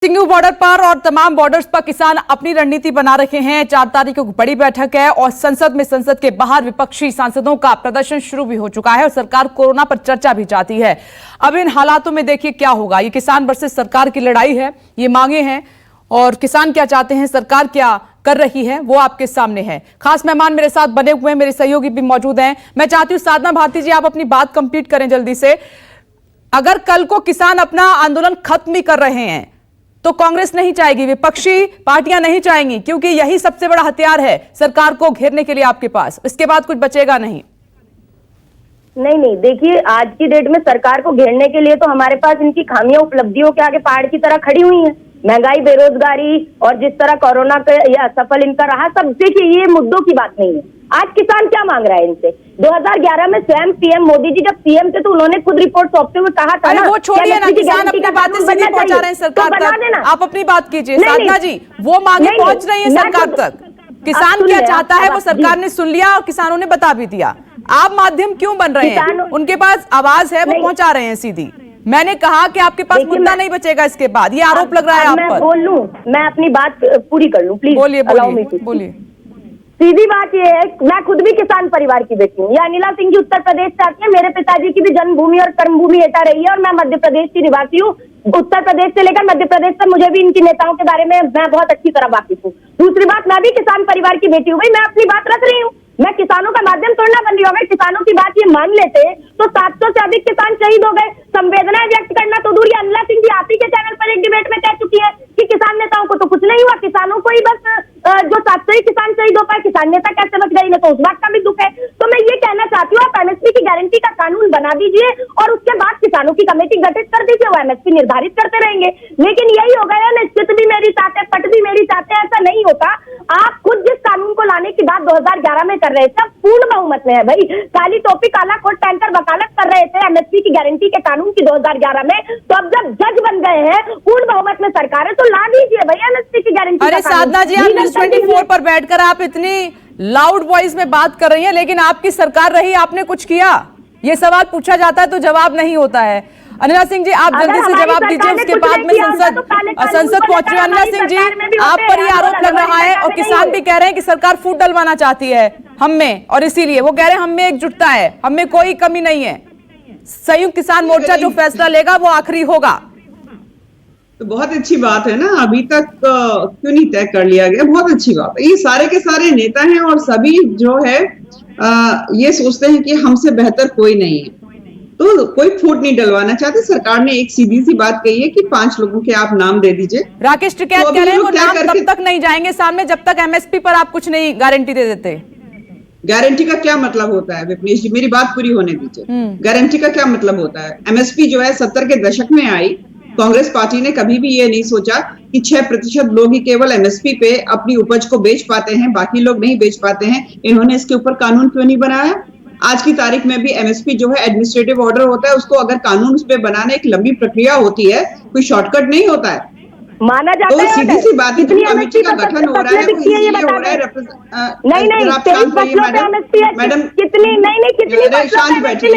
Singhu border पर और तमाम बॉर्डर्स पर किसान अपनी रणनीति बना रहे हैं। 4 तारीख को बड़ी बैठक है और संसद के बाहर विपक्षी सांसदों का प्रदर्शन शुरू भी हो चुका है और सरकार कोरोना पर चर्चा भी चाहती है। अब इन हालातों में देखिए क्या होगा। ये किसान वर्सेस सरकार की लड़ाई है, ये मांगे हैं और किसान क्या चाहते हैं, सरकार क्या कर रही है, वो आपके सामने है। खास मेहमान मेरे साथ बने हुए हैं, मेरे सहयोगी भी मौजूद हैं। मैं चाहती हूँ साधना भारती जी आप अपनी बात कंप्लीट करें जल्दी से। अगर कल को किसान अपना आंदोलन खत्म भी कर रहे हैं तो कांग्रेस नहीं चाहेगी, विपक्षी पार्टियां नहीं चाहेंगी, क्योंकि यही सबसे बड़ा हथियार है सरकार को घेरने के लिए आपके पास। इसके बाद कुछ बचेगा नहीं। नहीं, देखिए आज की डेट में सरकार को घेरने के लिए तो हमारे पास इनकी खामियां उपलब्धियों के आगे पहाड़ की तरह खड़ी हुई हैं। महंगाई, बेरोजगारी और जिस तरह कोरोना का यह असफल इनका रहा, सब देखिए ये मुद्दों की बात नहीं है। आज किसान क्या मांग रहा है इनसे? 2011 में स्वयं पीएम मोदी जी जब सीएम थे तो उन्होंने खुद रिपोर्ट सौंपते हुए कहा था ना, वो छोड़िए ना, किसान अपनी बातें सीधी पहुंचा रहे हैं सरकार तक। आप अपनी बात कीजिए साधना जी, वो मांगे पहुंच रही है सरकार तक। किसान क्या चाहता है वो सरकार ने सुन लिया और किसानों ने बता भी दिया। आप माध्यम क्यों बन रहे हैं? उनके पास आवाज है, वो पहुंचा रहे हैं सीधी। मैंने कहा कि आपके पास मुद्दा नहीं बचेगा इसके बाद, ये आरोप लग रहा है आप पर। मैं बोल लूं, मैं अपनी बात पूरी कर लूं प्लीज। बोलिए। सीधी बात यह है, मैं खुद भी किसान परिवार की बेटी हूँ। यह अनिला सिंह जी उत्तर प्रदेश से आती है। मेरे पिताजी की भी जन्मभूमि और कर्मभूमि एटा रही है और मैं मध्य प्रदेश की निवासी हूँ। उत्तर प्रदेश से लेकर मध्य प्रदेश तक मुझे भी इनकी नेताओं के बारे में मैं बहुत अच्छी तरह वाकिफ हूँ। दूसरी बात, मैं भी किसान परिवार की बेटी हूँ। भाई मैं अपनी बात रख रही हूँ, मैं किसानों का माध्यम तोड़ना बन रही हूँ। अगर किसानों की बात ये मान लेते तो 700 से अधिक किसान शहीद हो गए। संवेदनाएं व्यक्त करना तो दूर, अनिला सिंह जी आप ही के चैनल पर एक डिबेट में कह चुकी है कि किसान नेताओं को तो कुछ नहीं हुआ, किसानों को ही बस जो 700 ही किसान शहीद हो पाए, किसान नेता कैसे बच गई, तो उस बात का भी दुख है। तो मैं ये कहना चाहती हूँ, आप एमएसपी की गारंटी का कानून बना दीजिए और उसके बाद किसानों की कमेटी गठित कर दीजिए, वो एमएसपी निर्धारित करते रहेंगे। लेकिन यही हो गया ना, चित भी मेरी चाहते, पट भी मेरी चाहते, ऐसा नहीं होता। आप खुद जिस कानून को लाने की बात 2011 में कर रहे थे, पूर्ण बहुमत में है। भाई काली टोपी काला कोट पहनकर वकालत कर रहे थे एमएसपी की गारंटी के कानून की 2011 में, तो अब जब जज बन गए हैं, पूर्ण बहुमत में सरकार है, तो ला दीजिए भैया एमएसपी की गारंटी। अरे साधना जी, आप न्यूज़ 24 पर बैठकर आप इतनी लाउड वॉइस में बात कर रही हैं, लेकिन आपकी सरकार रही, आपने कुछ किया? ये सवाल पूछा जाता है तो जवाब नहीं होता है। अनिला सिंह जी आप जल्दी से जवाब दीजिए, उसके बाद में संसद पहुंच रही है। अनिला सिंह जी आप पर ये आरोप लग रहा है और किसान भी कह रहे हैं कि सरकार फूट डलवाना चाहती है हम में, और इसीलिए वो कह रहे हैं हम में एकजुटता है, हम में कोई कमी नहीं है। संयुक्त किसान मोर्चा जो फैसला लेगा वो आखिरी होगा। तो बहुत अच्छी बात है ना, अभी तक क्यों नहीं तय कर लिया गया? बहुत अच्छी बात है। ये सारे के सारे नेता हैं और सभी जो है ये सोचते हैं कि हमसे बेहतर कोई नहीं है, तो कोई फूट नहीं डलवाना चाहते। सरकार ने एक सीधी सी बात कही है कि 5 लोगों के आप नाम दे दीजिए। राकेश टिकैत कह रहे हैं वो नाम तब तक नहीं जाएंगे सामने जब तक एमएसपी पर आप कुछ नहीं गारंटी दे देते। गारंटी का क्या मतलब होता है विपनेश जी? मेरी बात पूरी होने दीजिए। गारंटी का क्या मतलब होता है? एमएसपी जो है 70 के दशक में आई। कांग्रेस पार्टी ने कभी भी ये नहीं सोचा कि 6% लोग ही केवल एमएसपी पे अपनी उपज को बेच पाते हैं, बाकी लोग नहीं बेच पाते हैं। इन्होंने इसके ऊपर कानून क्यों नहीं बनाया? आज की तारीख में भी एमएसपी जो है एडमिनिस्ट्रेटिव ऑर्डर होता है, उसको अगर कानून उस पर बनाने एक लंबी प्रक्रिया होती है, कोई शॉर्टकट नहीं होता है। माना जाता है। तो सीधी सी बात है, कमेटी का गठन हो रहा है, वो इसलिए हो रहा है। नहीं, मैडम कितनी शांत बैठिए।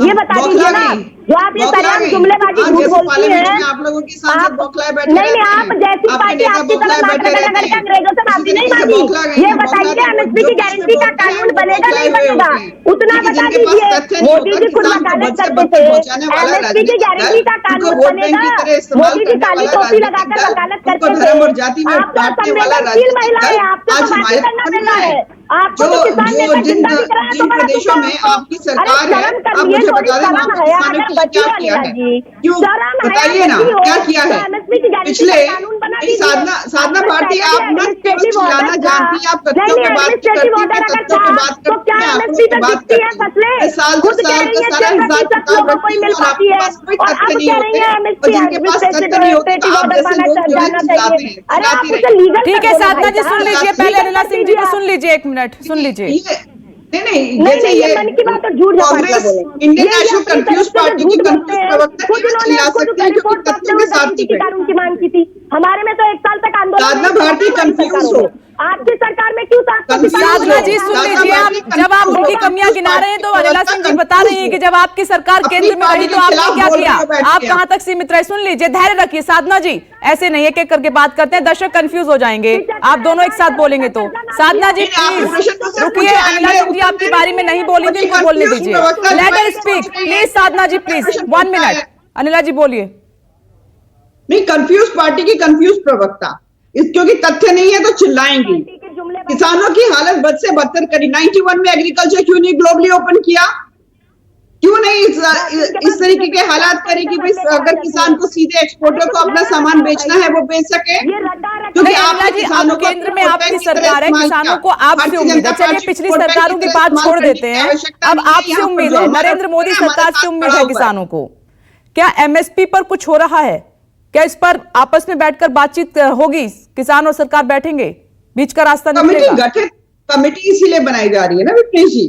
ये बता दीजिए ना, जो आप ये तमाम जुमलेबाजी झूठ बोलती हैं, आप लोगों की सांसद बौखलाए बैठे नहीं, आप जैसी पार्टी आपकी तरफ नगर के अंग्रेजों से माफी नहीं मांगी। ये बताइए एमएसपी की गारंटी का कानून बनेगा नहीं बनेगा, उतना बता दीजिए। मोदी जी खुद वकालत करते थे, एमएसपी की गारंटी का कानून बनेगा। मोदी जी काली टोपी लगाकर वकालत करते थे। आप तो संवेदनशील महिला है, आपको तो माफी करना देना है। आपको तो किसान नेता जिंदा दिख रहा है, तो बड़ा प्रदेशों में आपकी सरकार है, आप मुझे बता दें वहाँ किसानों के लिए क्या किया है? क्यों बताइए ना, क्या किया है? पिछले साधना भारती आप न केवल चिल्लाना जानती हैं, आप तथ्यों पे बात करती हैं, तथ्यों पे बात करती हैं, आंकड़ों पे बात करती हैं। साल का सारा हिसाब किताब रखती हैं और आपके पास कोई तथ्य नहीं होते, और जिनके पास तथ्य नहीं होते आप जैसे लोग जो है चिल्लाते हैं। ठीक है साधना जी सुन लीजिए, पहले अनिला सिंह जी को सुन लीजिए, 1 मिनट सुन लीजिए। नहीं, जैसे ये Congress Indian national confuse party की कंफ्यूज प्रवक्ता चिल्ला सकते हैं क्योंकि तथ्यों के साथ की मांग की थी। हमारे में तो 1 साल तक आंदोलन साधना भारती कंफ्यूज हो, आपकी सरकार में क्यों साधना जी सुन लीजिए, आप जब आप उनकी कमियां गिना रहे हैं तो अनिला सिंह जी बता रही हैं कि जब आपकी सरकार केंद्र में रही तो आपने क्या किया, आप कहां तक सीमित रहे। सुन लीजिए, धैर्य रखिए साधना जी, ऐसे नहीं एक एक करके बात करते हैं, दर्शक कंफ्यूज हो जाएंगे, आप दोनों एक साथ बोलेंगे तो। साधना जी प्लीज रुकिए, अनिला सिंह जी आपकी बारी में नहीं बोली थी, इनको बोलने दीजिए, let her speak please. Sadhana ji please 1 minute, Anila ji बोलिए। नहीं, कंफ्यूज पार्टी की कंफ्यूज प्रवक्ता, क्योंकि तथ्य नहीं है तो चिल्लाएंगी। किसानों की हालत बद से बदतर करी। 91 में एग्रीकल्चर क्यों नहीं ग्लोबली ओपन किया? क्यों नहीं इस तरीके के हालात करे कि भाई अगर किसान को सीधे एक्सपोर्टर को अपना सामान बेचना है वो बेच सके? क्योंकि आप किसानों को केंद्र में आपकी सरकार है, किसानों को आपसे उम्मीद है। चलिए पिछली सरकारों की बात छोड़ देते हैं, अब आपसे उम्मीद है, नरेंद्र मोदी सरकार से उम्मीद है किसानों को। क्या एमएसपी पर कुछ हो रहा है? क्या इस पर आपस में बैठकर बातचीत होगी? किसान और सरकार बैठेंगे, बीच का रास्ता निकलेगा? कमेटी इसीलिए बनाई जा रही है ना विपनेश जी,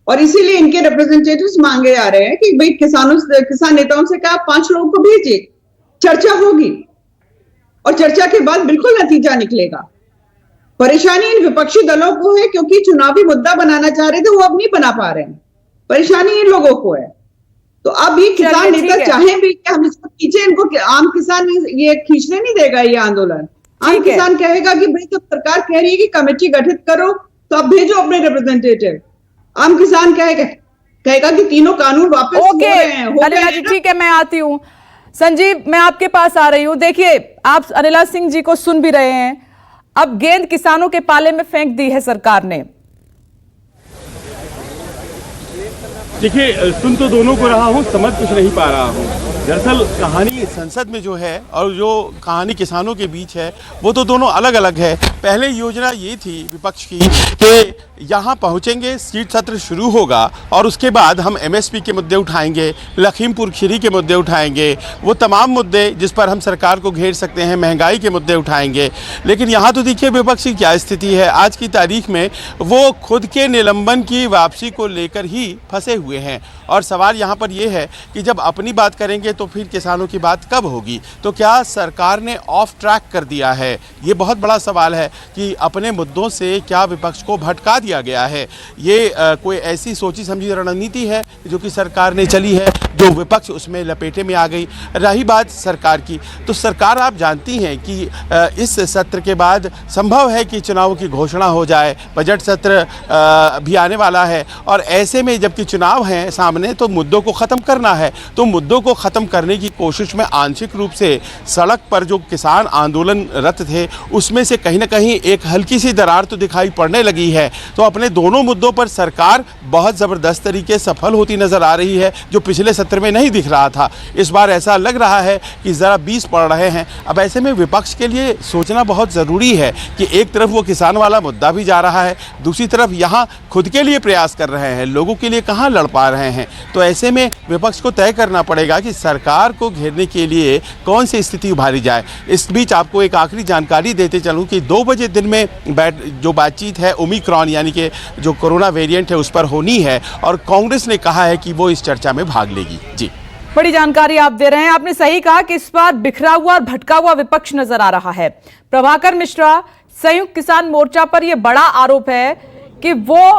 और इसीलिए इनके रिप्रेजेंटेटिव्स मांगे जा रहे हैं कि भाई किसान नेताओं से कहा 5 लोगों को भेजिए, चर्चा होगी और चर्चा के बाद बिल्कुल नतीजा निकलेगा। परेशानी इन विपक्षी दलों को है क्योंकि चुनावी मुद्दा बनाना चाह रहे थे, वो अब नहीं बना पा रहे हैं। परेशानी इन लोगों को है। तो अब ये किसान नेता चाहें भी कि हम इसको खींचे, इनको आम किसान ये खींचने नहीं देगा ये आंदोलन। आम किसान कहेगा कि भाई जब सरकार कह रही है कि कमेटी गठित करो तो अब भेजो अपने रिप्रेजेंटेटिव। आम किसान कहेगा कि तीनों कानून वापस हो रहे हैं। अनिला जी ठीक है, मैं आती हूँ। संजीव, मैं आपके पास आ रही हूँ। देखिए, आप अनिला सिंह जी को सुन भी रहे हैं, अब गेंद किसानों के पाले में फेंक दी है सरकार ने। देखिए, सुन तो दोनों को रहा हूँ, समझ कुछ नहीं पा रहा हूँ। दरअसल कहानी संसद में जो है और जो कहानी किसानों के बीच है वो तो दोनों अलग अलग है। पहले योजना ये थी विपक्ष की कि यहाँ पहुँचेंगे, सीट सत्र शुरू होगा और उसके बाद हम एमएसपी के मुद्दे उठाएंगे, लखीमपुर खीरी के मुद्दे उठाएंगे, वो तमाम मुद्दे जिस पर हम सरकार को घेर सकते हैं, महंगाई के मुद्दे उठाएंगे। लेकिन यहाँ तो देखिए विपक्ष की क्या स्थिति है आज की तारीख में, वो खुद के निलंबन की वापसी को लेकर ही फंसे हुए हैं। और सवाल यहाँ पर यह है कि जब अपनी बात करेंगे तो फिर किसानों की बात कब होगी? तो क्या सरकार ने ऑफ ट्रैक कर दिया है? ये बहुत बड़ा सवाल है कि अपने मुद्दों से क्या विपक्ष को भटका दिया गया है? ये कोई ऐसी सोची समझी रणनीति है जो कि सरकार ने चली है, जो विपक्ष उसमें लपेटे में आ गई। रही बात सरकार की, तो सरकार आप जानती हैं कि इस सत्र के बाद संभव है कि चुनावों की घोषणा हो जाए, बजट सत्र भी आने वाला है और ऐसे में जबकि चुनाव हैं सामने तो मुद्दों को ख़त्म करना है। तो मुद्दों को ख़त्म करने की कोशिश में आंशिक रूप से सड़क पर जो किसान आंदोलनरत थे उसमें से कहीं ना कहीं एक हल्की सी दरार तो दिखाई पड़ने लगी है। तो अपने दोनों मुद्दों पर सरकार बहुत ज़बरदस्त तरीके से सफल होती नज़र आ रही है, जो पिछले सत्र में नहीं दिख रहा था। इस बार ऐसा लग रहा है कि ज़रा 20 पड़ रहे हैं। अब ऐसे में विपक्ष के लिए सोचना बहुत ज़रूरी है कि एक तरफ वो किसान वाला मुद्दा भी जा रहा है, दूसरी तरफ यहाँ खुद के लिए प्रयास कर रहे हैं, लोगों के लिए कहाँ लड़ पा रहे हैं। तो ऐसे में विपक्ष को तय करना पड़ेगा कि सरकार को घेरने के लिए कौन सी स्थिति उभारी जाए। इस बीच आपको एक आखिरी जानकारी देते चलूं कि 2 बजे दिन में जो बातचीत है ओमिक्रॉन यानी कि जो कोरोना वेरिएंट है उस पर होनी है और कांग्रेस ने कहा है कि वो इस चर्चा में भाग लेगी। जी, बड़ी जानकारी आप दे रहे हैं। आपने सही कहा कि इस बार बिखरा हुआ और भटका हुआ विपक्ष नजर आ रहा है। प्रभाकर मिश्रा, संयुक्त किसान मोर्चा पर यह बड़ा आरोप है कि वो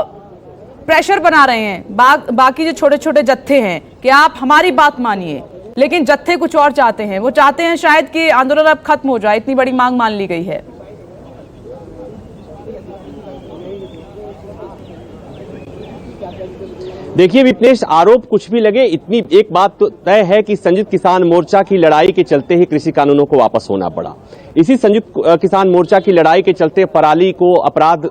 प्रेशर बना रहे हैं बाकी जो छोटे छोटे जत्थे हैं कि आप हमारी बात मानिए, लेकिन जत्थे कुछ और चाहते हैं। वो चाहते हैं शायद कि आंदोलन अब खत्म हो जाए, इतनी बड़ी मांग मान ली गई है। देखिए विपनेश, आरोप कुछ भी लगे, इतनी एक बात तो तय है कि संयुक्त किसान मोर्चा की लड़ाई के चलते ही कृषि कानूनों को वापस होना पड़ा। इसी संयुक्त किसान मोर्चा की लड़ाई के चलते पराली को अपराध,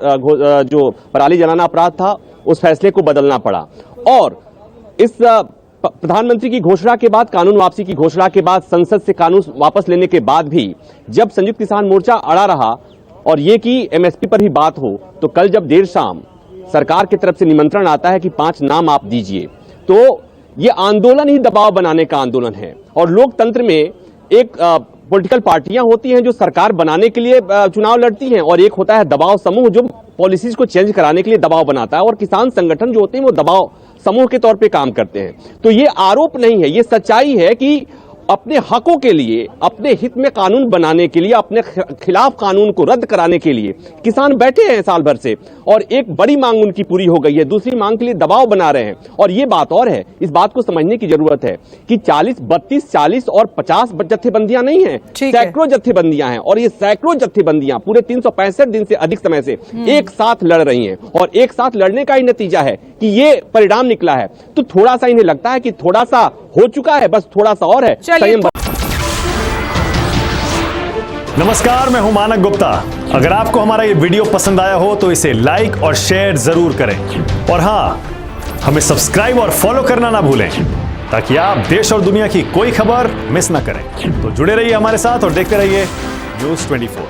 जो पराली जलाना अपराध था, उस फैसले को बदलना पड़ा। और इस प्रधानमंत्री की घोषणा के बाद, कानून वापसी की घोषणा के बाद, संसद से कानून वापस लेने के बाद भी जब संयुक्त किसान मोर्चा अड़ा रहा और ये कि एमएसपी पर भी बात हो, तो कल जब देर शाम सरकार की तरफ से निमंत्रण आता है कि 5 नाम आप दीजिए, तो ये आंदोलन ही दबाव बनाने का आंदोलन है। और लोकतंत्र में एक पॉलिटिकल पार्टियां होती हैं जो सरकार बनाने के लिए चुनाव लड़ती हैं और एक होता है दबाव समूह जो पॉलिसीज को चेंज कराने के लिए दबाव बनाता है, और किसान संगठन जो होते हैं वो दबाव समूह के तौर पे काम करते हैं। तो ये आरोप नहीं है, ये सच्चाई है कि अपने हकों के लिए, अपने हित में कानून बनाने के लिए, अपने खिलाफ कानून को रद्द कराने के लिए किसान बैठे हैं साल भर से, और एक बड़ी मांग उनकी पूरी हो गई है, दूसरी मांग के लिए दबाव बना रहे हैं। और ये बात और है, इस बात को समझने की जरूरत है कि 40, 32, 40 और 50 जत्थेबंदियां नहीं हैं, सैकड़ों जत्थेबंदियां हैं, और ये सैकड़ों जत्थेबंदियां पूरे 365 दिन से अधिक समय से एक साथ लड़ रही हैं, और एक साथ लड़ने का ही नतीजा है कि ये परिणाम निकला है। तो थोड़ा सा इन्हें लगता है कि थोड़ा सा हो चुका है, बस थोड़ा सा और है। नमस्कार, मैं हूं मानक गुप्ता। अगर आपको हमारा ये वीडियो पसंद आया हो तो इसे लाइक और शेयर जरूर करें, और हां, हमें सब्सक्राइब और फॉलो करना ना भूलें ताकि आप देश और दुनिया की कोई खबर मिस ना करें। तो जुड़े रहिए हमारे साथ और देखते रहिए News 24।